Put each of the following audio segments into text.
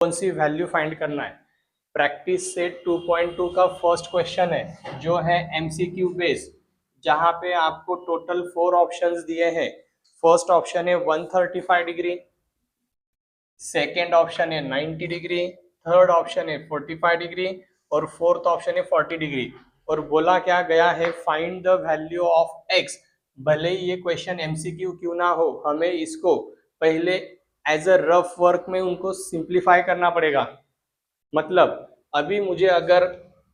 कौन सी value find करना है। प्रैक्टिस सेट 2.2 का फर्स्ट क्वेश्चन है जो है एमसीक्यू बेस्ड, जहां पे आपको टोटल 4 ऑप्शंस दिए हैं। फर्स्ट ऑप्शन है 135 डिग्री, सेकेंड ऑप्शन है 90 डिग्री, थर्ड ऑप्शन है 45 डिग्री और फोर्थ ऑप्शन है 40 डिग्री। और बोला क्या गया है, find the value of x. भले ही ये क्वेश्चन एमसीक्यू क्यों ना हो, हमें इसको पहले एज अ रफ वर्क में उनको सिंप्लीफाई करना पड़ेगा। मतलब अभी मुझे अगर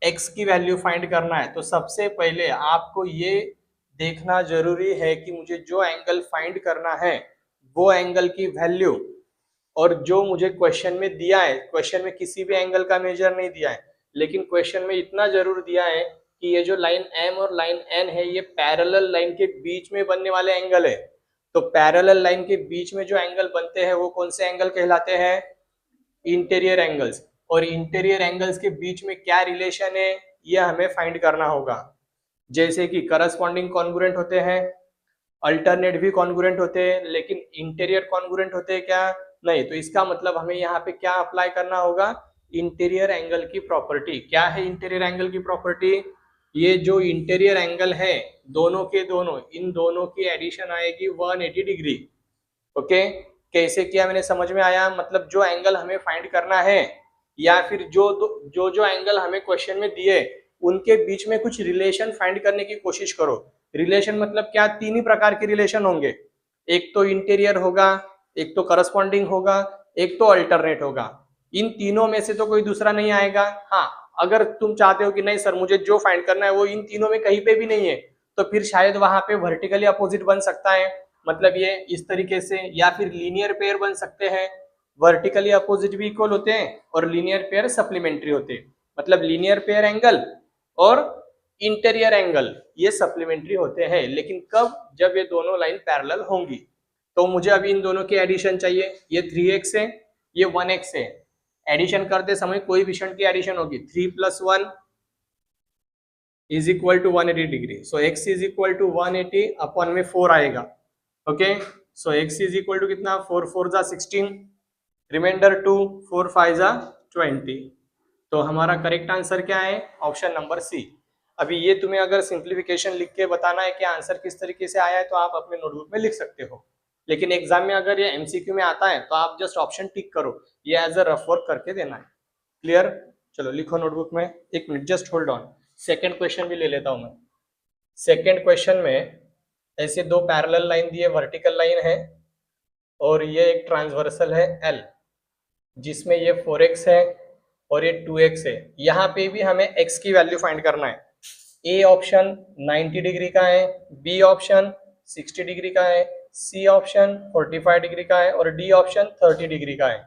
x की वैल्यू फाइंड करना है तो सबसे पहले आपको ये देखना जरूरी है कि मुझे जो एंगल फाइंड करना है वो एंगल की वैल्यू, और जो मुझे क्वेश्चन में दिया है, क्वेश्चन में किसी भी एंगल का मेजर नहीं दिया है, लेकिन क्वेश्चन में इतना जरूर दिया है कि ये जो लाइन m और लाइन n है ये पैरेलल लाइन के बीच में बनने वाले एंगल है। तो पैरेलल लाइन के बीच में जो एंगल बनते हैं वो कौन से एंगल कहलाते हैं, इंटीरियर एंगल्स। और इंटीरियर एंगल्स के बीच में क्या रिलेशन है ये हमें फाइंड करना होगा। जैसे कि करस्पॉन्डिंग कॉन्ग्रुएंट होते हैं, अल्टरनेट भी कॉन्ग्रुएंट होते हैं, लेकिन इंटीरियर कॉन्ग्रुएंट होते हैं क्या, नहीं। तो इसका मतलब हमें यहाँ पे क्या अप्लाई करना होगा, इंटीरियर एंगल की प्रॉपर्टी। क्या है इंटीरियर एंगल की प्रॉपर्टी, ये जो इंटीरियर एंगल है दोनों के दोनों, इन दोनों की एडिशन आएगी 180 डिग्री। ओके, कैसे किया मैंने समझ में आया। मतलब जो एंगल हमें फाइंड करना है या फिर जो एंगल हमें क्वेश्चन में दिए उनके बीच में कुछ रिलेशन फाइंड करने की कोशिश करो। रिलेशन मतलब क्या, तीन ही प्रकार के रिलेशन होंगे, एक तो इंटीरियर होगा, एक तो करस्पॉन्डिंग होगा, एक तो अल्टरनेट होगा। इन तीनों में से तो कोई दूसरा नहीं आएगा। हाँ, अगर तुम चाहते हो कि नहीं सर मुझे जो फाइंड करना है वो इन तीनों में कहीं पे भी नहीं है, तो फिर शायद वहां पे वर्टिकली अपोजिट बन सकता है। मतलब ये इस तरीके से, या फिर लीनियर पेयर बन सकते हैं। वर्टिकली अपोजिट भी इक्वल होते हैं और लीनियर पेयर सप्लीमेंट्री होते हैं। मतलब लीनियर पेयर एंगल और इंटीरियर एंगल ये सप्लीमेंट्री होते हैं, लेकिन कब, जब ये दोनों लाइन पैरेलल होंगी। तो मुझे अभी इन दोनों की एडिशन चाहिए। ये 3x है, ये 1x है। एडिशन करते समय कोई विषण की एडिशन होगी, 3 + 1 is equal to 180 degree. So x is equal to 180 upon में 4 आएगा। Okay, so x is equal to कितना, 4 4 जा 16, रिमाइंडर 2, 4 5 जा 20। तो हमारा करेक्ट आंसर क्या है, ऑप्शन नंबर सी। अभी ये तुम्हें अगर सिंप्लीफिकेशन लिख के बताना है कि आंसर किस तरीके से आया है तो आप अपने नोटबुक में लिख सकते हो, लेकिन एग्जाम में अगर ये एमसीक्यू में आता है तो आप जस्ट ऑप्शन टिक करो, ये एज अ रफ वर्क करके देना है। क्लियर, चलो लिखो नोटबुक में। एक minute just hold on, second question भी ले लेता हूं मैं। सेकेंड क्वेश्चन में ऐसे दो पैरेलल लाइन दिए, वर्टिकल लाइन है और ये एक ट्रांसवर्सल है L, जिसमें ये 4x है और ये 2x है। यहाँ पे भी हमें x की वैल्यू फाइंड करना है। ए ऑप्शन 90 डिग्री का है, बी ऑप्शन 60 डिग्री का है, सी ऑप्शन 45 डिग्री का है और डी ऑप्शन 30 डिग्री का है।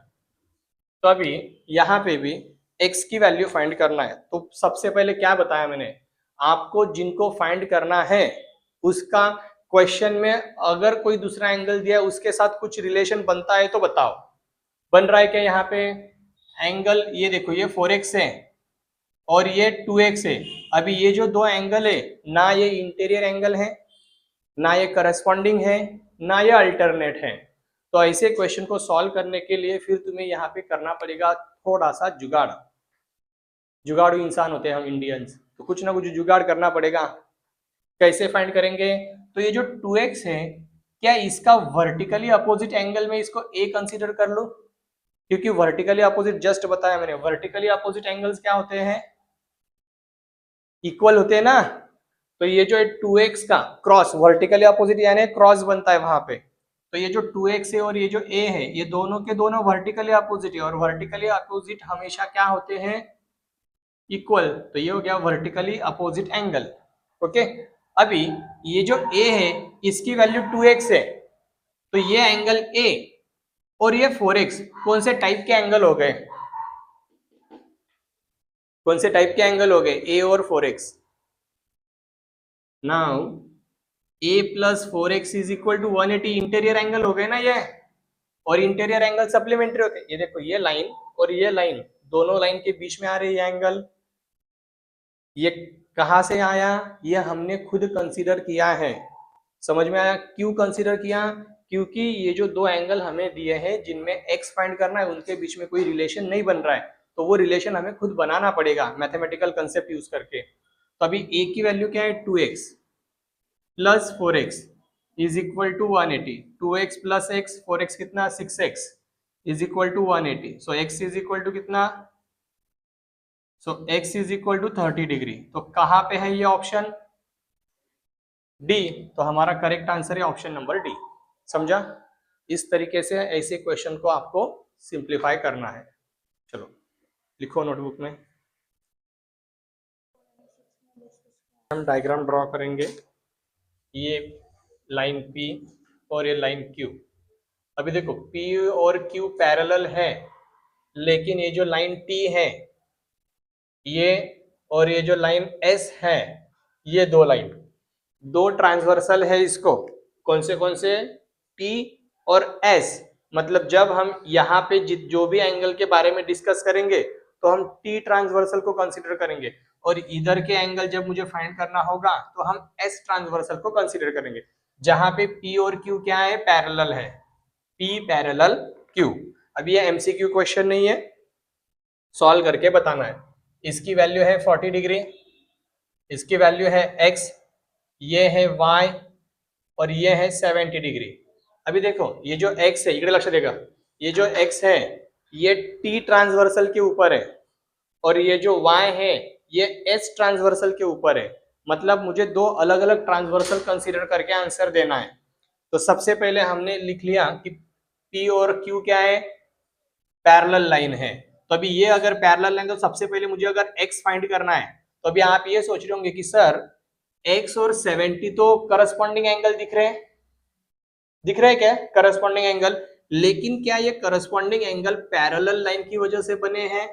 तो अभी यहाँ पे भी x की वैल्यू फाइंड करना है। तो सबसे पहले क्या बताया मैंने आपको, जिनको फाइंड करना है उसका क्वेश्चन में अगर कोई दूसरा एंगल दिया है उसके साथ कुछ रिलेशन बनता है तो बताओ। बन रहा है क्या यहाँ पे एंगल, ये देखो ये 4x है और ये 2x है। अभी ये जो दो एंगल है, ना ये इंटीरियर एंगल है, ना ये करस्पॉन्डिंग है, ना ये अल्टरनेट है। तो ऐसे क्वेश्चन को सॉल्व करने के लिए फिर तुम्हें यहाँ पे करना पड़ेगा थोड़ा सा जुगाड़। जुगाड़ू इंसान होते हैं हम इंडियंस, तो कुछ ना कुछ जुगाड़ करना पड़ेगा। कैसे फाइंड करेंगे, तो ये जो 2x है क्या इसका वर्टिकली अपोजिट एंगल में इसको a कंसीडर कर लो, क्योंकि वर्टिकली अपोजिट जस्ट बताया मैंने, वर्टिकली अपोजिट एंगल्स क्या होते हैं, इक्वल होते हैं ना। तो ये जो 2x का क्रॉस वर्टिकली अपोजिट यानी क्रॉस बनता है वहां पे। तो ये जो 2x है और ये जो a है ये दोनों के दोनों वर्टिकली अपोजिट है, और वर्टिकली अपोजिट हमेशा क्या होते हैं, इक्वल। तो ये हो गया वर्टिकली अपोजिट एंगल। ओके, अभी ये जो a है इसकी वैल्यू 2x है, तो ये एंगल a और ये 4x कौन से टाइप के एंगल हो गए, कौन से टाइप के एंगल हो गए, a और 4x। Now a + 4x is equal to 180 interior angle हो गए ना ये, और इंटीरियर एंगल सप्लीमेंट्री होते हैं। ये देखो ये लाइन और ये लाइन दोनों लाइन के बीच में आ रही है एंगल। ये कहां से आया, ये हमने खुद कंसीडर किया है। समझ में आया क्यों कंसीडर किया, क्योंकि ये जो दो एंगल हमें दिए हैं जिनमें एक्स फाइंड करना है उनके बीच में कोई रिलेशन नहीं बन रहा है, तो वो रिलेशन हमें खुद बनाना पड़ेगा मैथमेटिकल कंसेप्ट यूज करके। तो अभी ए की वैल्यू क्या है 2x plus 4x is equal to 180। 2x plus x 4x कितना 6x is equal to 180। So x is equal to कितना, so x is equal to 30 degree. तो कहां पे है ये ऑप्शन डी, तो हमारा करेक्ट आंसर है ऑप्शन नंबर डी। समझा? इस तरीके से ऐसे क्वेश्चन को आपको सिंप्लीफाई करना है। चलो लिखो नोटबुक में। हम डायग्राम ड्रॉ करेंगे, ये लाइन P और ये लाइन Q। अभी देखो P और Q पैरेलल है, लेकिन ये जो लाइन T है ये और ये जो लाइन S है, ये दो लाइन दो ट्रांसवर्सल है इसको। कौन से T और S। मतलब जब हम यहाँ पे जो भी एंगल के बारे में डिस्कस करेंगे तो हम T ट्रांसवर्सल को कंसीडर करेंगे, और इधर के एंगल जब मुझे फाइंड करना होगा तो हम S ट्रांसवर्सल को कंसीडर करेंगे, जहां पे P और Q क्या है, पैरेलल है। P parallel Q। अब ये एमसीक्यू क्वेश्चन नहीं है, सॉल्व करके बताना है। इसकी वैल्यू है 40 डिग्री, इसकी वैल्यू है x, ये है y और ये है 70 डिग्री। अभी देखो ये जो x है, इकडे लक्ष देगा, ये जो x है ये t ट्रांसवर्सल के ऊपर है, और ये जो y है ये s ट्रांसवर्सल के ऊपर है। मतलब मुझे दो अलग अलग ट्रांसवर्सल कंसीडर करके आंसर देना है। तो सबसे पहले हमने लिख लिया कि p और q क्या है, पैरेलल लाइन है। तो अभी ये अगर पैरेलल लाइन, तो सबसे पहले मुझे अगर x फाइंड करना है, तो अभी आप ये सोच रहे होंगे कि सर x और 70 तो करस्पॉन्डिंग एंगल दिख रहे हैं क्या, करस्पॉन्डिंग एंगल। लेकिन क्या ये करस्पॉन्डिंग एंगल पैरेलल लाइन की वजह से बने हैं?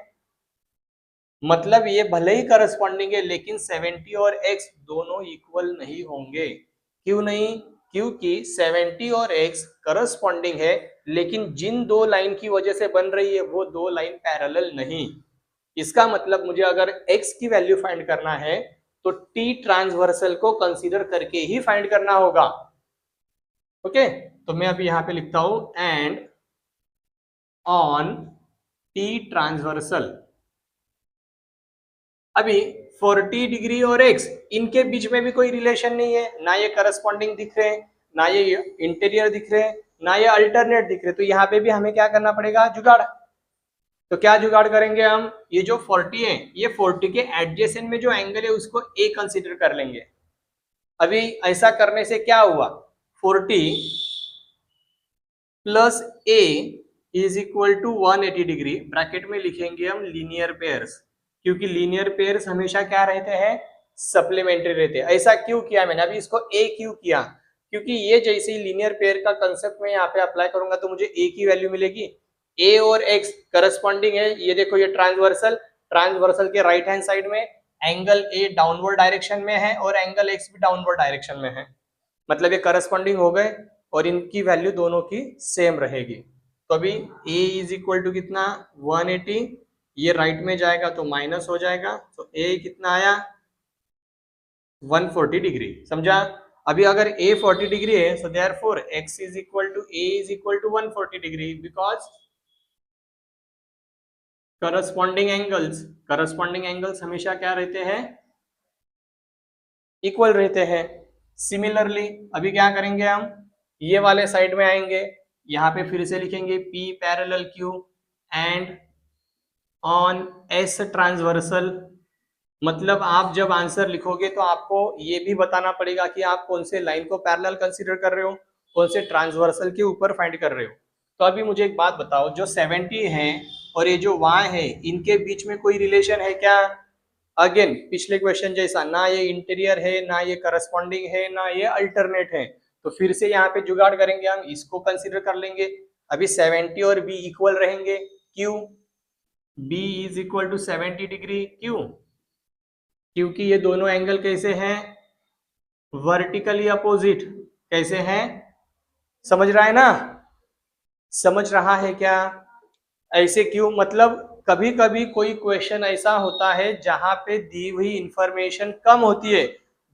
मतलब ये भले ही करस्पॉन्डिंग है लेकिन 70 और x दोनों इक्वल नहीं होंगे। क्यों नहीं? क्योंकि 70 और x करस्पॉन्डिंग है, लेकिन जिन दो लाइन की वजह से बन रही है वो दो लाइन पैरेलल नहीं। इसका मतलब मुझे अगर x की वैल्यू फाइंड करना है तो t ट्रांसवर्सल को कंसीडर करके ही फाइंड करना होगा। ओके, तो मैं अभी यहां पे लिखता हूं एंड ऑन t ट्रांसवर्सल। अभी 40 डिग्री और x इनके बीच में भी कोई रिलेशन नहीं है, ना ये करस्पॉन्डिंग दिख रहे हैं, ना ये इंटीरियर दिख रहे हैं, ना ये अल्टरनेट दिख रहे। तो यहाँ पे भी हमें क्या करना पड़ेगा, जुगाड़। तो क्या जुगाड़ करेंगे हम, ये जो 40 है ये 40 के एडजेसेंट में जो एंगल है उसको a कंसीडर कर लेंगे। अभी ऐसा करने से क्या हुआ, 40 plus a is equal to 180 degree, bracket में लिखेंगे हम लीनियर पेयर्स, क्योंकि लीनियर पेयर्स हमेशा क्या रहते हैं, सप्लीमेंट्री रहते हैं। ऐसा क्यों किया मैंने, अभी इसको a क्यों किया, क्योंकि ये जैसे ही लीनियर पेयर का कंसेप्ट में यहाँ पे अप्लाई करूंगा तो मुझे a की वैल्यू मिलेगी। a और x करस्पॉन्डिंग है, ये देखो ये ट्रांसवर्सल के राइट हैंड साइड में एंगल a डाउनवर्ड डायरेक्शन में है और एंगल x भी डाउनवर्ड डायरेक्शन में है, मतलब ये करस्पॉन्डिंग हो गए और इनकी वैल्यू दोनों की सेम रहेगी। तो अभी a इज इक्वल टू कितना 180, ये राइट में जाएगा तो माइनस हो जाएगा, तो a कितना आया 140 डिग्री। समझा? अभी अगर a 40 डिग्री है so therefore x is equal to a is equal to 140 degree, because corresponding angles हमेशा क्या रहते हैं, इक्वल रहते हैं। सिमिलरली अभी क्या करेंगे हम, ये वाले साइड में आएंगे, यहाँ पे फिर से लिखेंगे P parallel Q and on S transversal. मतलब आप जब आंसर लिखोगे तो आपको ये भी बताना पड़ेगा कि आप कौन से लाइन को पैरेलल कंसीडर कर रहे हो, कौन से ट्रांसवर्सल के ऊपर फाइंड कर रहे हो। तो अभी मुझे एक बात बताओ, जो 70 है और ये जो y है इनके बीच में कोई रिलेशन है क्या? अगेन पिछले क्वेश्चन जैसा, ना ये इंटीरियर है, ना ये करस्पॉन्डिंग है, ना ये अल्टरनेट है। तो फिर से यहाँ पे जुगाड़ करेंगे हम, इसको कंसीडर कर लेंगे। अभी 70 और b इक्वल रहेंगे, क्यों? b is equal to 70 degree, क्यों? क्योंकि ये दोनों एंगल कैसे हैं, वर्टिकली अपोजिट। कैसे हैं, समझ रहा है ना, समझ रहा है क्या? ऐसे क्यों, मतलब कभी कभी कोई क्वेश्चन ऐसा होता है जहां पे दी हुई इंफॉर्मेशन कम होती है,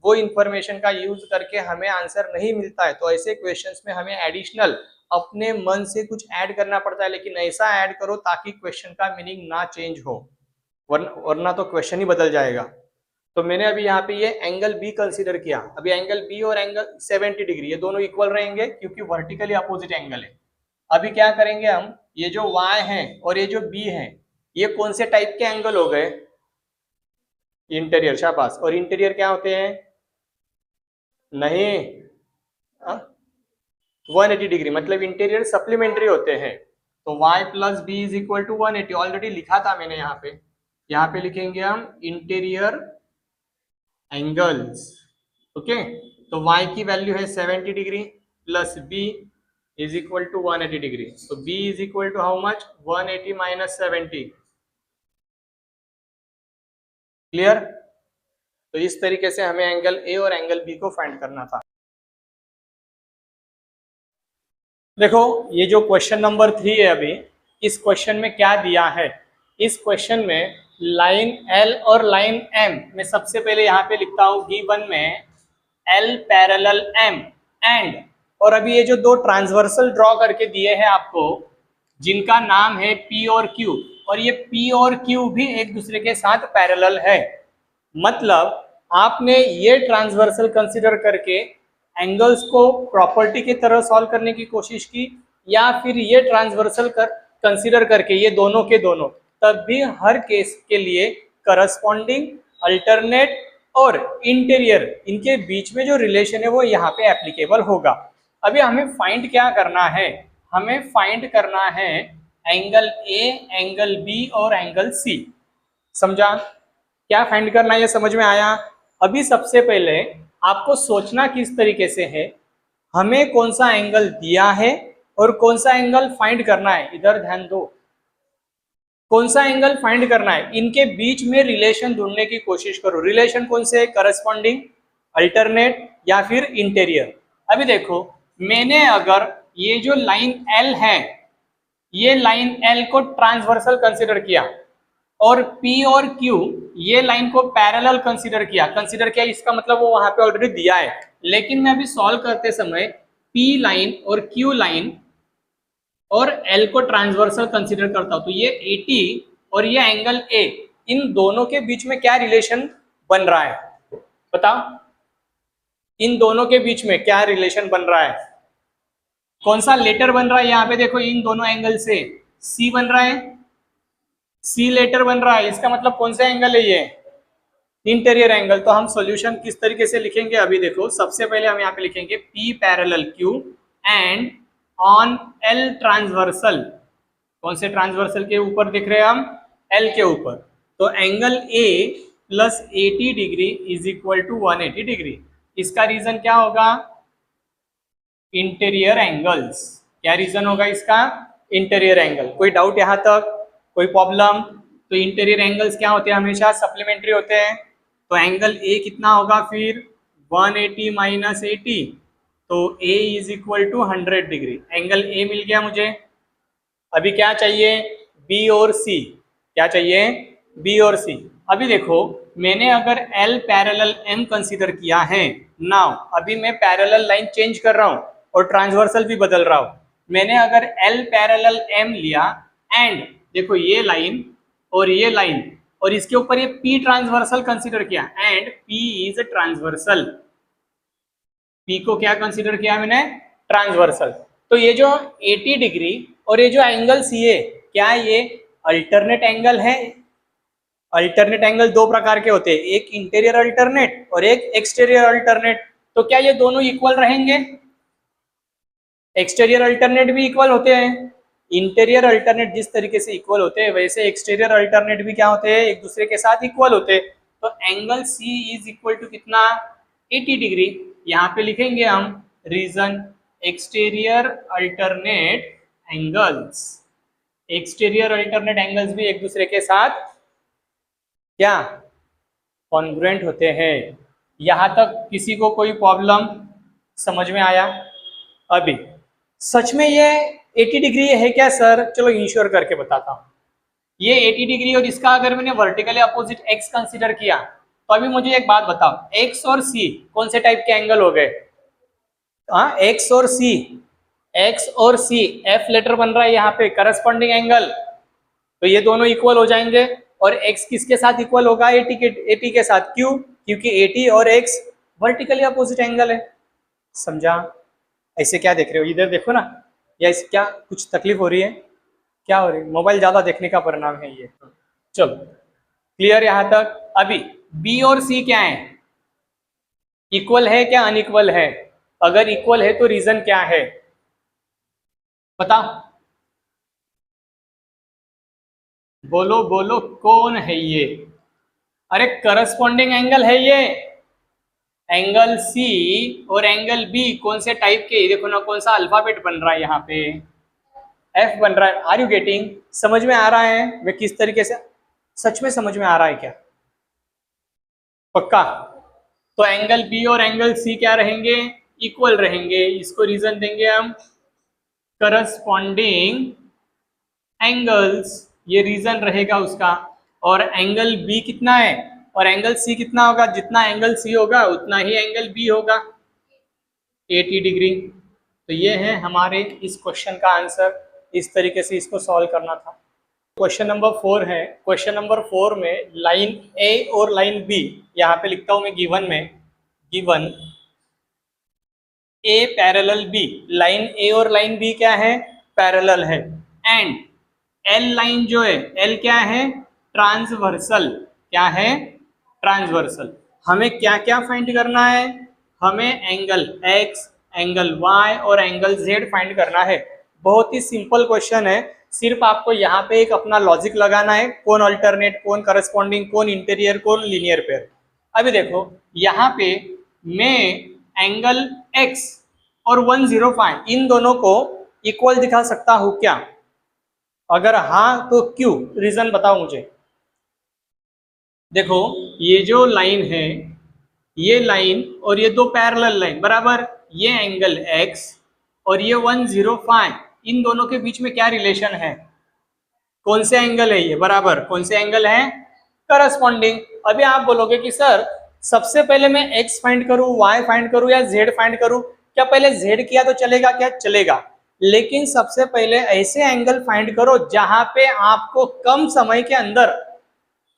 वो इंफॉर्मेशन का यूज करके हमें आंसर नहीं मिलता है। तो ऐसे क्वेश्चंस में हमें एडिशनल अपने मन से कुछ ऐड करना पड़ता है, लेकिन ऐसा ऐड करो ताकि क्वेश्चन का मीनिंग ना चेंज हो, वरना तो क्वेश्चन ही बदल जाएगा। तो मैंने अभी यहाँ पे ये एंगल बी कंसीडर किया। अभी एंगल बी और एंगल 70 डिग्री ये दोनों इक्वल रहेंगे क्योंकि वर्टिकली अपोजिट एंगल है। अभी क्या करेंगे हम, ये जो y है और ये जो b है ये कौन से टाइप के एंगल हो गए, इंटीरियर, शाबाश। और इंटीरियर क्या होते हैं, नहीं 180 डिग्री, मतलब इंटीरियर सप्लीमेंट्री होते हैं। तो y plus B is equal to 180, already लिखा था मैंने यहाँ पे लिखेंगे हम इंटीरियर एंगल्स, ओके। तो y की वैल्यू है 70 degree plus b is equal to 180 degree. तो b is equal to how much, 180 minus 70, clear. तो इस तरीके से हमें एंगल ए और एंगल बी को फाइंड करना था। देखो ये जो क्वेश्चन नंबर 3 है, अभी इस क्वेश्चन में क्या दिया है, इस क्वेश्चन में लाइन एल और लाइन एम, मैं सबसे पहले यहाँ पे लिखता हूँ गिवन में एल पैरेलल एम एंड, और अभी ये जो दो ट्रांसवर्सल ड्रॉ करके दिए हैं आपको जिनका नाम है पी और क्यू, और ये पी और क्यू भी एक दूसरे के साथ पैरेलल है। मतलब आपने ये ट्रांसवर्सल कंसीडर करके एंगल्स को प्रॉपर्टी की तरह सॉल्व करने की कोशिश की, या फिर ये ट्रांसवर्सल कंसीडर करके ये दोनों के दोनों, तब भी हर केस के लिए करस्पॉन्डिंग, अल्टरनेट और इंटीरियर, इनके बीच में जो रिलेशन है वो यहाँ पे एप्लीकेबल होगा। अभी हमें फाइंड क्या करना है, हमें फाइंड करना है एंगल ए, एंगल बी और एंगल सी। समझा, क्या फाइंड करना है ये समझ में आया। अभी सबसे पहले आपको सोचना किस तरीके से है, हमें कौन सा एंगल दिया है और कौन सा एंगल फाइंड करना है, इधर ध्यान दो, कौन सा एंगल फाइंड करना है, इनके बीच में रिलेशन ढूंढने की कोशिश करो। रिलेशन कौन से है, करस्पॉन्डिंग, अल्टरनेट या फिर इंटीरियर। अभी देखो मैंने अगर ये जो लाइन एल है, ये लाइन एल को ट्रांसवर्सल कंसिडर किया और P और Q ये लाइन को पैरेलल कंसीडर किया, इसका मतलब वो वहां पे ऑलरेडी दिया है। लेकिन मैं अभी सॉल्व करते समय P लाइन और Q लाइन और L को ट्रांसवर्सल कंसीडर करता हूं, तो ये 80 और ये एंगल A, इन दोनों के बीच में क्या रिलेशन बन रहा है बताओ, इन दोनों के बीच में क्या रिलेशन बन रहा है, कौन सा लेटर बन रहा है। यहाँ पे देखो इन दोनों एंगल से C बन रहा है, सी लेटर बन रहा है, इसका मतलब कौन सा एंगल है, ये इंटीरियर एंगल। तो हम सॉल्यूशन किस तरीके से लिखेंगे, अभी देखो सबसे पहले हम यहाँ पे लिखेंगे P parallel Q and on L transversal, कौन से ट्रांसवर्सल के ऊपर दिख रहे हैं हम, L के ऊपर। तो angle A plus 80 degree is equal to 180 degree. इसका रीजन क्या होगा, इंटीरियर एंगल्स। क्या रीजन होगा इसका, इंटीरियर एंगल। कोई डाउट यहाँ तक, कोई प्रॉब्लम। तो इंटीरियर एंगल्स क्या होते हैं, हमेशा सप्लीमेंट्री होते हैं। तो एंगल ए कितना होगा फिर 180 माइनस 80, तो A is equal to 100 degree. Angle A मिल गया मुझे। अभी क्या चाहिए, बी और सी। क्या चाहिए, बी और सी। अभी देखो मैंने अगर एल पैरेलल एम कंसीडर किया है, नाउ अभी मैं पैरेलल लाइन चेंज कर रहा हूं और ट्रांसवर्सल भी बदल रहा हूं। मैंने अगर एल पैरेलल एम लिया एंड देखो ये लाइन और ये लाइन और इसके ऊपर ये P ट्रांसवर्सल कंसीडर किया and P is transversal. P को क्या कंसीडर किया मैंने, ट्रांसवर्सल। तो ये जो 80 डिग्री और ये जो एंगल C है, क्या ये अल्टरनेट एंगल है। अल्टरनेट एंगल दो प्रकार के होते हैं, एक इंटीरियर अल्टरनेट और एक एक्सटीरियर अल्टरनेट। तो क्या ये दोनों इक्वल रहेंगे, एक्सटीरियर अल्टरनेट भी इक्वल होते हैं। इंटीरियर अल्टरनेट जिस तरीके से इक्वल होते हैं वैसे एक्सटीरियर अल्टरनेट भी क्या होते हैं, एक दूसरे के साथ इक्वल होते हैं। तो angle C is equal to कितना, 80 डिग्री। यहाँ पे लिखेंगे हम reason exterior alternate angles. Exterior alternate angles भी एक दूसरे के साथ क्या कॉन्ग्रुएंट होते हैं। यहाँ तक किसी को कोई प्रॉब्लम समझ में आया। अभी सच में ये 80 डिग्री है क्या सर, चलो इंश्योर करके बताता हूँ। ये 80 डिग्री और इसका अगर मैंने वर्टिकली अपोजिट x कंसीडर किया तो अभी मुझे एक बात बताओ, एक्स और सी कौन से टाइप के एंगल हो गए? हाँ, एक्स और सी, एक्स और सी, एफ लेटर बन रहा है यहाँ पे, करस्पॉन्डिंग एंगल, तो ये दोनों इक्वल हो जाएंगे। और x किसके साथ इक्वल होगा? एटी के साथ। क्यों? क्योंकि एटी और x वर्टिकली अपोजिट एंगल है। समझा? ऐसे क्या देख रहे हो? इधर देखो ना, या इस क्या कुछ तकलीफ हो रही है? क्या हो रही है? मोबाइल ज्यादा देखने का परिणाम है ये। चलो, क्लियर यहाँ तक? अभी b और c क्या है? इक्वल है क्या अनइक्वल है? अगर इक्वल है तो रीजन क्या है? बता, बोलो बोलो, कौन है ये? अरे करस्पॉन्डिंग एंगल है ये। एंगल सी और एंगल बी कौन से टाइप के? देखो ना, कौन सा अल्फाबेट बन रहा है यहाँ पे? एफ बन रहा है। Are you getting? समझ में आ रहा है मैं किस तरीके से? सच में समझ में आ रहा है क्या? पक्का? तो एंगल बी और एंगल सी क्या रहेंगे? इक्वल रहेंगे। इसको रीजन देंगे हम करस्पॉन्डिंग एंगल्स, ये रीजन रहेगा उसका। और एंगल बी कितना है और एंगल सी कितना होगा? जितना एंगल सी होगा उतना ही एंगल बी होगा, 80 डिग्री। तो ये है हमारे इस क्वेश्चन का आंसर। इस तरीके से इसको सॉल्व करना था। क्वेश्चन नंबर 4 है। क्वेश्चन नंबर 4 में लाइन ए और लाइन बी, यहाँ पे लिखता हूं मैं गिवन में, गिवन ए पैरेलल बी, लाइन ए और लाइन बी क्या है? पैरेलल है। एंड एल लाइन जो है, एल क्या है? ट्रांसवर्सल। क्या है? ट्रांसवर्सल। हमें क्या क्या फाइंड करना है? हमें एंगल एक्स, एंगल वाई और एंगल जेड फाइंड करना है। बहुत ही सिंपल क्वेश्चन है। सिर्फ आपको यहाँ पे एक अपना लॉजिक लगाना है, कौन अल्टरनेट, कौन करस्पॉन्डिंग, कौन इंटीरियर, कौन लीनियर पेयर। अभी देखो यहाँ पे मैं एंगल एक्स और 105 इन दोनों को इक्वल दिखा सकता हूँ क्या? अगर हाँ तो क्यों? रीजन बताओ मुझे। देखो, ये जो लाइन है, ये लाइन और ये दो पैरेलल लाइन बराबर, ये एंगल x और ये 105, इन दोनों के बीच में क्या रिलेशन है? कौन से एंगल है ये? बराबर। कौन से एंगल है? करस्पॉन्डिंग। अभी आप बोलोगे कि सर सबसे पहले मैं x फाइंड करूं, y फाइंड करूं या z फाइंड करूं? क्या पहले z किया तो चलेगा? क्या चलेगा, लेकिन सबसे पहले ऐसे एंगल फाइंड करो जहां पे आपको कम समय के अंदर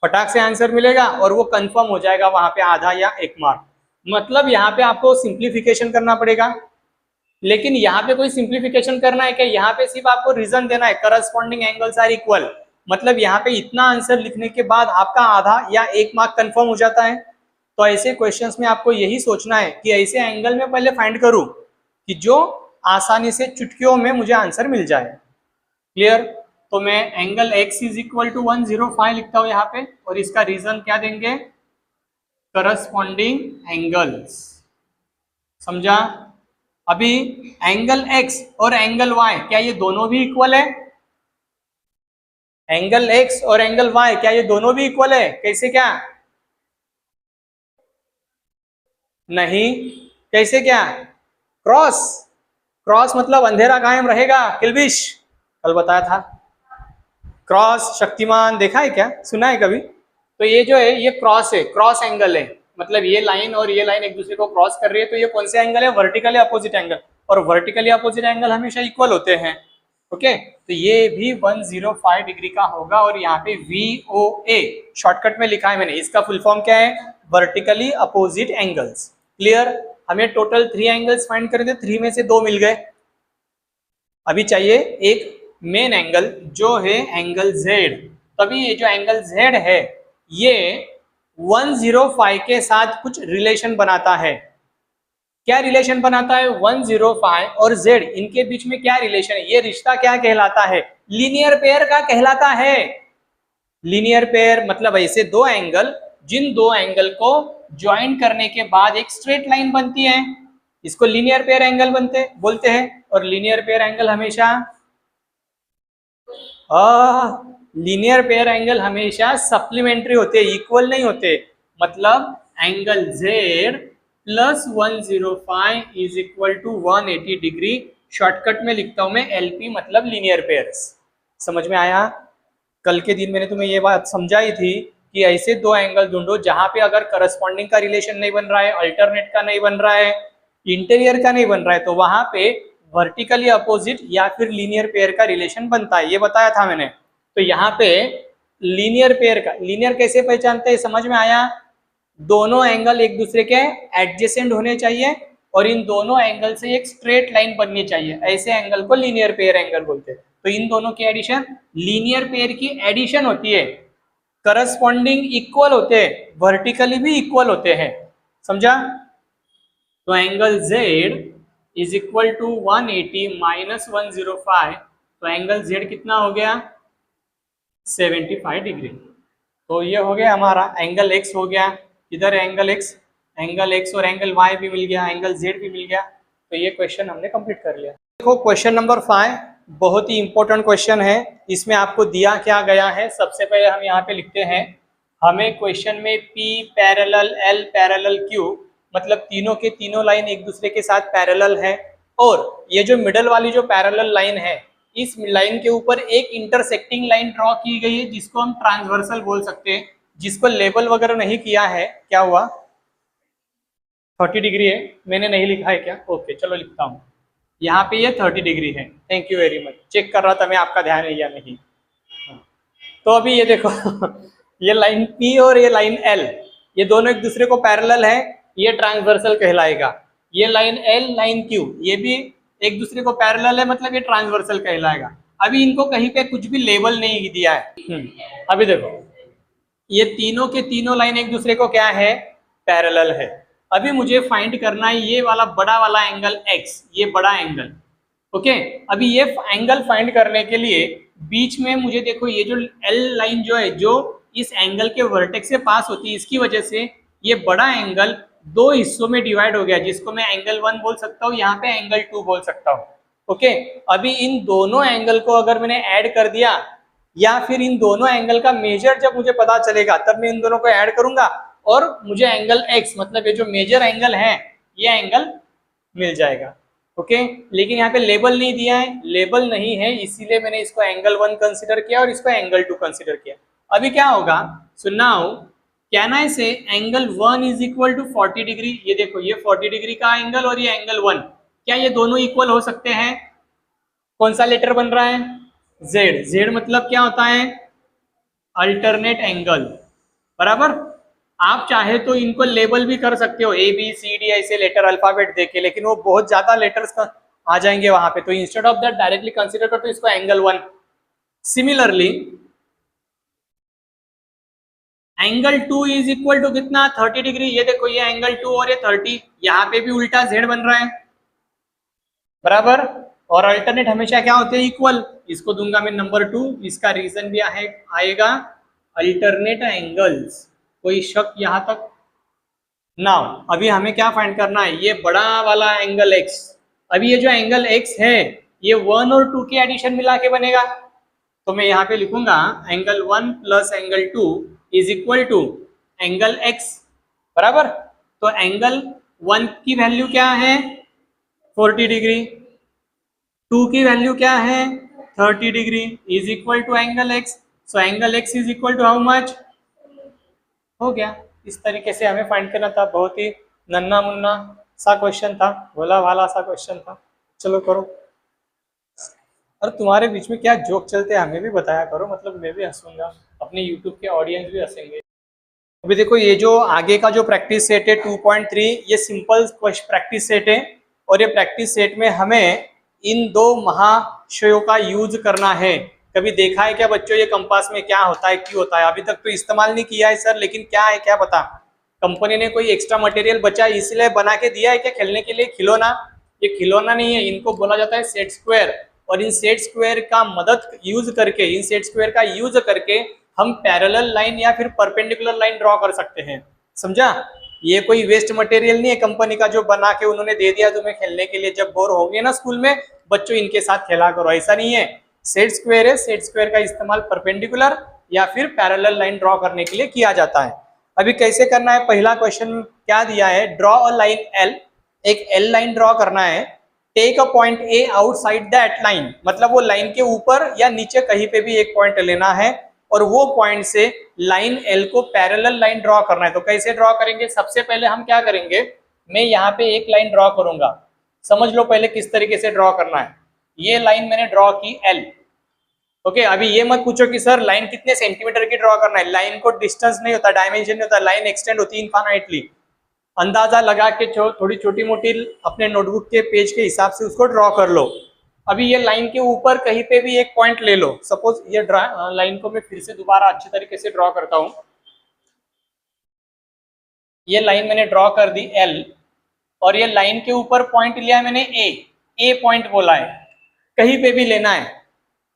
फटाक से आंसर मिलेगा और वो कंफर्म हो जाएगा वहां पे आधा या 1 मार्क। मतलब यहाँ पे आपको सिंप्लीफिकेशन करना पड़ेगा, लेकिन यहाँ पे कोई सिंप्लीफिकेशन करना है क्या? यहाँ पे सिर्फ आपको रीजन देना है, करस्पॉन्डिंग एंगल्स आर इक्वल। मतलब यहाँ पे इतना आंसर लिखने के बाद आपका आधा या 1 मार्क कंफर्म हो जाता है। तो ऐसे क्वेश्चंस में आपको यही सोचना है कि ऐसे एंगल में पहले फाइंड करूं कि जो आसानी से चुटकियों में मुझे आंसर मिल जाए। क्लियर? तो मैं angle x is equal to 105 लिखता हूं यहाँ पे, और इसका रीजन क्या देंगे? Corresponding angles. समझा? अभी एंगल x और एंगल y क्या ये दोनों भी इक्वल है? एंगल x और एंगल y क्या ये दोनों भी इक्वल है? कैसे? क्या नहीं, कैसे? क्या क्रॉस? क्रॉस मतलब अंधेरा कायम रहेगा, किल्बिश कल बताया था। क्रॉस शक्तिमान देखा है क्या? सुना है कभी? तो ये जो है ये क्रॉस है, क्रॉस एंगल है। मतलब ये लाइन और ये लाइन एक दूसरे को क्रॉस कर रही है, तो ये कौन से एंगल है? Vertically opposite angle. और वर्टिकली अपोजिट एंगल हमेशा इक्वल होते हैं। ओके, तो ये भी 105 डिग्री का होगा। और यहाँ पे VOA शॉर्टकट में लिखा है मैंने, इसका फुल फॉर्म क्या है? Vertically opposite angles. क्लियर? हमें टोटल 3 एंगल्स फाइंड करे थे, 3 में से 2 मिल गए। अभी चाहिए एक मेन एंगल जो है एंगल Z। तभी ये जो एंगल Z है ये 105 के साथ कुछ रिलेशन बनाता है। क्या रिलेशन बनाता है? 105 और Z इनके बीच में क्या रिलेशन है? ये रिश्ता क्या कहलाता है? लीनियर पेयर का कहलाता है। लीनियर पेयर मतलब ऐसे दो एंगल जिन दो एंगल को ज्वाइन करने के बाद एक स्ट्रेट लाइन बनती है, इसको लीनियर पेयर एंगल बोलते हैं। और लीनियर पेयर एंगल हमेशा लीनियर पेयर एंगल हमेशा सप्लीमेंट्री होते, इक्वल नहीं होते। मतलब angle Z plus 105 is equal to 180 degree. Shortcut में लिखता हूं मैं LP, मतलब लीनियर पेयर्स। समझ में आया? कल के दिन मैंने तुम्हें ये बात समझाई थी कि ऐसे दो एंगल ढूंढो जहां पे अगर करस्पॉन्डिंग का रिलेशन नहीं बन रहा है, अल्टरनेट का नहीं बन रहा है, इंटीरियर का नहीं बन रहा है, तो वहां पे वर्टिकली अपोजिट या फिर लीनियर पेयर का रिलेशन बनता है, ये बताया था मैंने। तो यहाँ पे लीनियर पेयर का, लीनियर कैसे पहचानते हैं समझ में आया? दोनों एंगल एक दूसरे के एडजेसेंट होने चाहिए और इन दोनों एंगल से एक स्ट्रेट लाइन बननी चाहिए, ऐसे एंगल को लीनियर पेयर एंगल बोलते हैं। तो इन दोनों की एडिशन, लीनियर पेयर की एडिशन होती है, करस्पॉन्डिंग इक्वल होते हैं, वर्टिकली भी इक्वल होते हैं, समझा? तो angle Z is equal to 180 minus 105, तो एंगल Z कितना हो गया? 75 डिग्री। तो ये हो गया हमारा एंगल X हो गया, इधर एंगल X, एंगल X और एंगल Y भी मिल गया, एंगल Z भी मिल गया। तो ये क्वेश्चन हमने कंप्लीट कर लिया। देखो क्वेश्चन नंबर 5 बहुत ही इंपॉर्टेंट क्वेश्चन है। इसमें आपको दिया क्या गया है, सबसे पहले हम यहाँ पे लिखते हैं, हमें क्वेश्चन में P parallel L parallel Q, मतलब तीनों के तीनों लाइन एक दूसरे के साथ पैरेलल है, और ये जो मिडल वाली जो पैरेलल लाइन है, इस लाइन के ऊपर एक इंटरसेक्टिंग लाइन ड्रॉ की गई है जिसको हम ट्रांसवर्सल बोल सकते हैं, जिसको लेबल वगैरह नहीं किया है। क्या हुआ? 30 डिग्री है, मैंने नहीं लिखा है क्या? ओके चलो लिखता हूँ, यहाँ पे ये 30 डिग्री है। Thank you very much, check कर रहा था मैं आपका ध्यान है या नहीं। तो अभी ये देखो ये लाइन P और ये लाइन L, ये दोनों एक दूसरे को पैरेलल है, ये ट्रांसवर्सल कहलाएगा। ये लाइन L लाइन Q ये भी एक दूसरे को पैरेलल है, मतलब ये ट्रांसवर्सल कहलाएगा। अभी इनको कहीं पे कुछ भी लेबल नहीं दिया है। अभी देखो ये तीनों के तीनों लाइन एक दूसरे को क्या है? पैरेलल है। अभी मुझे फाइंड करना है ये वाला बड़ा वाला एंगल X, ये बड़ा एंगल। ओके, अभी ये एंगल फाइंड करने के लिए बीच में मुझे देखो ये जो L लाइन जो है, जो इस एंगल के वर्टेक्स से पास होती है, इसकी वजह से ये बड़ा एंगल दो हिस्सों में डिवाइड हो गया, जिसको मैं एंगल 1 बोल सकता हूँ, यहाँ पे एंगल 2 बोल सकता हूँ। ओके, अभी इन दोनों एंगल को अगर मैंने ऐड कर दिया, या फिर इन दोनों एंगल का मेजर जब मुझे पता चलेगा तब मैं इन दोनों को ऐड करूंगा और मुझे एंगल X, मतलब ये जो मेजर एंगल है, ये एंगल मिल जाएगा। ओके, लेकिन यहाँ पे लेबल नहीं दिया है, लेबल नहीं है, इसीलिए मैंने इसको एंगल 1 कंसिडर किया और इसको एंगल 2 कंसिडर किया। अभी क्या होगा, so now can I say angle 1 is equal to 40 degree. ये देखो ये 40 डिग्री का एंगल और ये एंगल 1, क्या ये दोनों इक्वल हो सकते हैं? कौन सा लेटर बन रहा है? Z। Z मतलब क्या होता है? अल्टरनेट एंगल, बराबर। आप चाहे तो इनको लेबल भी कर सकते हो ABCD ऐसे लेटर अल्फाबेट देके, लेकिन वो बहुत ज्यादा लेटर्स का आ जाएंगे वहां पे, तो instead of that directly consider करते इसको angle 1। Similarly angle 2 is equal to कितना? 30 डिग्री। ये देखो ये एंगल 2 और ये 30, यहाँ पे भी उल्टा Z बन रहा है, बराबर। और अल्टरनेट हमेशा क्या होते हैं? इक्वल। इसको दूंगा मैं नंबर 2, इसका रीजन भी आएगा अल्टरनेट एंगल्स। कोई शक यहाँ तक? नाउ अभी हमें क्या फाइंड करना है? ये बड़ा वाला एंगल X। अभी ये जो एंगल X है, ये 1 और 2 के एडिशन मिला के बनेगा, तो मैं यहाँ पे लिखूंगा angle 1 plus angle 2 is equal to angle X, बराबर। तो एंगल 1 की वैल्यू क्या है? 40 डिग्री, 2 की वैल्यू क्या है? 30 degree, is equal to angle X। So angle X is equal to how much? हो गया। इस तरीके से हमें फाइंड करना था, बहुत ही नन्ना मुन्ना सा क्वेश्चन था, भोला भाला सा क्वेश्चन था। चलो करो। और तुम्हारे बीच में क्या जोक चलते हैं हमें भी बताया करो, मतलब मैं भी हंसूंगा, अपने यूट्यूब के ऑडियंस भी हंसेंगे। अभी देखो ये जो आगे का जो प्रैक्टिस सेट है 2.3, ये सिंपल प्रैक्टिस सेट है, और ये प्रैक्टिस सेट में हमें इन दो महाशयों का यूज करना है। कभी देखा है क्या बच्चों ये कंपास में क्या होता है, क्यों होता है? अभी तक तो इस्तेमाल नहीं किया है सर, लेकिन क्या है क्या पता? कंपनी ने कोई एक्स्ट्रा मटेरियल बचा इसलिए बना के दिया है क्या खेलने के लिए? खिलौना? ये खिलौना नहीं है, इनको बोला जाता है सेट स्क्वायर। और इन सेट स्क्वायर का मदद यूज करके, इन सेट स्क्वायर का यूज करके हम पैरेलल लाइन या फिर परपेंडिकुलर लाइन ड्रॉ कर सकते हैं, समझा? ये कोई वेस्ट मटेरियल नहीं है कंपनी का जो बना के उन्होंने दे दिया तुम्हें खेलने के लिए। जब बोर हो गए ना स्कूल में, बच्चों इनके साथ खेला करो, ऐसा नहीं है। सेट स्क्वायर है, सेट स्क्वायर का इस्तेमाल परपेंडिकुलर या फिर पैरेलल लाइन ड्रॉ करने के लिए किया जाता है। अभी कैसे करना है? पहला क्वेश्चन क्या दिया है? ड्रॉ अ लाइन L, एक L लाइन ड्रॉ करना है। Take a point A outside that line, मतलब वो लाइन के ऊपर या नीचे कहीं पे भी एक पॉइंट लेना है, और वो पॉइंट से लाइन एल को पैरेलल लाइन ड्रॉ करना है। तो कैसे ड्रॉ करेंगे? सबसे पहले हम क्या करेंगे, मैं यहाँ पे एक लाइन ड्रॉ करूंगा, समझ लो पहले किस तरीके से ड्रॉ करना है। ये लाइन मैंने ड्रॉ की एल, ओके। अभी ये मत पूछो कि सर लाइन कितने सेंटीमीटर की ड्रॉ करना है, लाइन को डिस्टेंस नहीं होता, डायमेंशन नहीं होता, लाइन एक्सटेंड होती है इनफाइनाइटली। अंदाजा लगा के थोड़ी छोटी मोटी अपने नोटबुक के पेज के हिसाब से उसको ड्रॉ कर लो। अभी ये लाइन के ऊपर कहीं पे भी एक पॉइंट ले लो, सपोज ये लाइन को मैं फिर से दोबारा अच्छी तरीके से ड्रॉ करता हूं। ये लाइन मैंने ड्रॉ कर दी एल, और ये लाइन के ऊपर पॉइंट लिया मैंने ए पॉइंट बोला है, कहीं पे भी लेना है,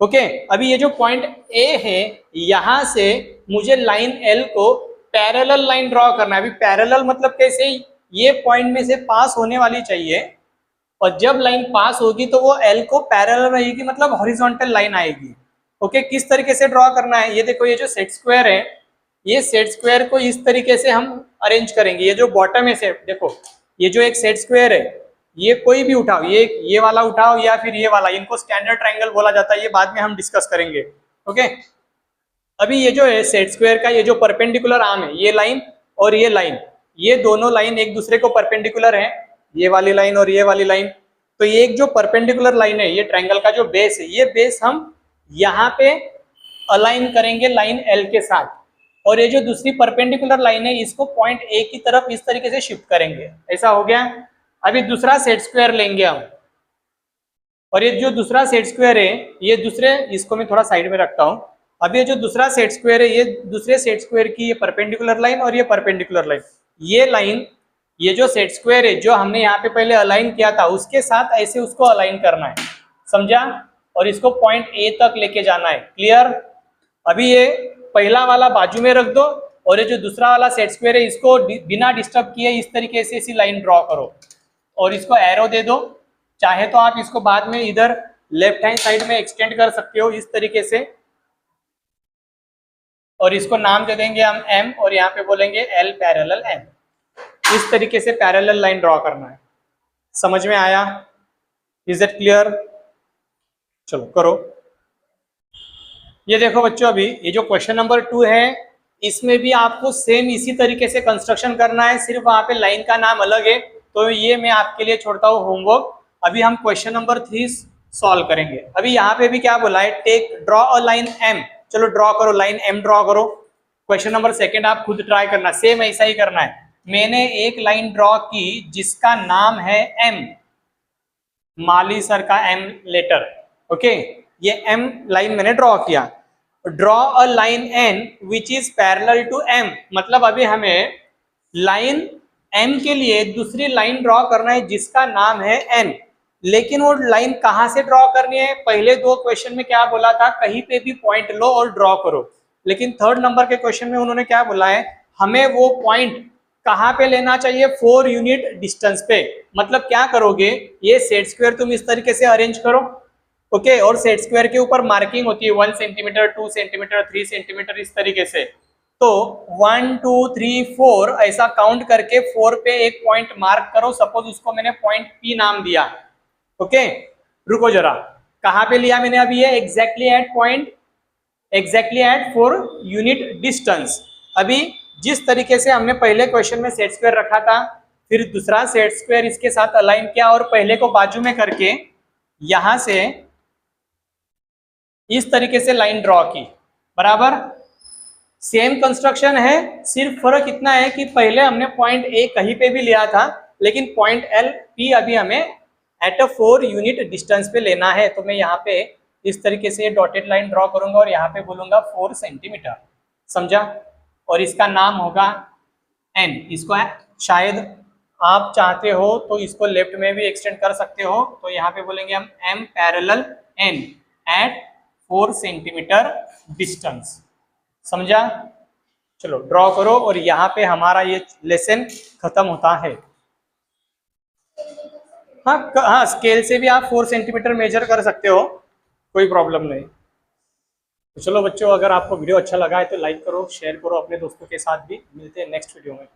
ओके। अभी ये जो पॉइंट ए है, यहां से मुझे लाइन एल को पैरेलल लाइन ड्रॉ करना है। अभी पैरेलल मतलब कैसे, ये पॉइंट में से पास होने वाली चाहिए, और जब लाइन पास होगी तो वो एल को पैरेलल रहेगी, मतलब हॉरिजॉन्टल लाइन आएगी, ओके। किस तरीके से ड्रॉ करना है, ये देखो, ये जो सेट स्क्वायर है, ये सेट स्क्वायर को इस तरीके से हम अरेंज करेंगे। ये जो बॉटम है सेट, देखो ये जो एक सेट स्क्वायर है, ये कोई भी उठाओ, ये वाला उठाओ या फिर ये वाला, इनको स्टैंडर्ड ट्रायंगल बोला जाता है, ये बाद में हम डिस्कस करेंगे, ओके। अभी ये जो है सेट स्क्वायर का ये जो परपेंडिकुलर आर्म है, ये लाइन और ये लाइन, ये दोनों लाइन एक दूसरे को परपेंडिकुलर है, ये वाली लाइन और ये वाली लाइन। तो ये एक जो परपेंडिकुलर लाइन है, ये ट्रायंगल का जो बेस है, ये बेस हम यहाँ पे अलाइन करेंगे लाइन एल के साथ, और ये जो दूसरी परपेंडिकुलर लाइन है, इसको पॉइंट ए की तरफ इस तरीके से शिफ्ट करेंगे। ऐसा हो गया। अभी दूसरा सेट स्क्वायर लेंगे हम, और ये जो दूसरा सेट स्क्वायर है, ये दूसरे, इसको मैं थोड़ा साइड में रखता हूँ। अब ये जो दूसरा सेट स्क्वायर है, ये दूसरे सेट स्क्वायर की ये परपेंडिकुलर लाइन और ये परपेंडिकुलर लाइन, ये लाइन, ये जो सेट स्क्वायर है जो हमने यहाँ पे पहले अलाइन किया था, उसके साथ ऐसे उसको अलाइन करना है, समझा? और इसको पॉइंट ए तक लेके जाना है, क्लियर? अभी ये पहला वाला बाजू में रख दो, और ये जो दूसरा वाला सेट स्क्वायर है, इसको बिना डिस्टर्ब किए इस तरीके से इसी लाइन ड्रॉ करो, और इसको एरो दे दो। चाहे तो आप इसको बाद में इधर लेफ्ट हैंड साइड में एक्सटेंड कर सकते हो इस तरीके से, और इसको नाम दे देंगे हम एम, और यहाँ पे बोलेंगे एल पैरेलल एम। इस तरीके से पैरेलल लाइन ड्रॉ करना है। समझ में आया? Is it clear? चलो करो। ये देखो बच्चों, अभी ये जो क्वेश्चन नंबर 2 है, इसमें भी आपको सेम इसी तरीके से कंस्ट्रक्शन करना है, सिर्फ वहां पे लाइन का नाम अलग है। तो ये मैं आपके लिए छोड़ता हूँ होमवर्क। अभी हम क्वेश्चन नंबर 3 सॉल्व करेंगे। अभी यहाँ पे भी क्या बोला है, take draw a line M. चलो ड्रॉ करो, लाइन एम ड्रॉ करो। क्वेश्चन नंबर 2 आप खुद ट्राई करना, सेम ऐसा ही करना है। मैंने एक लाइन ड्रॉ की जिसका नाम है एम, माली सर का एम लेटर, ओके। ये एम लाइन मैंने ड्रॉ किया। Draw a line N which is parallel to M, मतलब अभी हमें लाइन एम के लिए दूसरी लाइन ड्रॉ करना है जिसका नाम है एन। लेकिन वो लाइन कहाँ से ड्रॉ करनी है? पहले 2 क्वेश्चन में क्या बोला था, कहीं पे भी पॉइंट लो और ड्रॉ करो। लेकिन 3rd नंबर के क्वेश्चन में उन्होंने क्या बोला है, हमें वो पॉइंट कहाँ पे लेना चाहिए, 4 यूनिट डिस्टेंस पे। मतलब क्या करोगे, ये सेट स्क्वायर तुम इस तरीके से अरेंज करो, ओके। और सेट स्क्वायर के ऊपर मार्किंग होती है 1 सेंटीमीटर, 2 सेंटीमीटर, 3 सेंटीमीटर, इस तरीके से। तो 1 2 3 4 ऐसा काउंट करके 4 पे एक पॉइंट मार्क करो। सपोज उसको मैंने पॉइंट पी नाम दिया, ओके। रुको जरा, कहाँ पे लिया मैंने अभी ये, exactly at point, exactly at 4 unit distance. अभी जिस तरीके से हमने पहले क्वेश्चन में सेट स्क्वायर रखा था, फिर दूसरा सेट स्क्वायर इसके साथ अलाइन किया, और पहले को बाजू में करके यहां से इस तरीके से लाइन ड्रॉ की, बराबर। सेम कंस्ट्रक्शन है, सिर्फ फर्क इतना है कि पहले हमने पॉइंट ए कहीं पे भी लिया था, लेकिन पॉइंट एल पी अभी हमें एट अ 4 यूनिट डिस्टेंस पे लेना है। तो मैं यहाँ पे इस तरीके से डॉटेड लाइन ड्रॉ करूंगा और यहाँ पे बोलूंगा 4 सेंटीमीटर, समझा? और इसका नाम होगा एन। इसको शायद आप चाहते हो तो इसको लेफ्ट में भी एक्सटेंड कर सकते हो। तो यहाँ पे बोलेंगे हम M parallel N at 4 centimetre distance, समझा? चलो ड्रॉ करो, और यहाँ पे हमारा ये लेसन खत्म होता है। हाँ, स्केल से भी आप 4 सेंटीमीटर मेजर कर सकते हो, कोई प्रॉब्लम नहीं। तो चलो बच्चों, अगर आपको वीडियो अच्छा लगा है तो लाइक करो, शेयर करो अपने दोस्तों के साथ भी। मिलते हैं नेक्स्ट वीडियो में।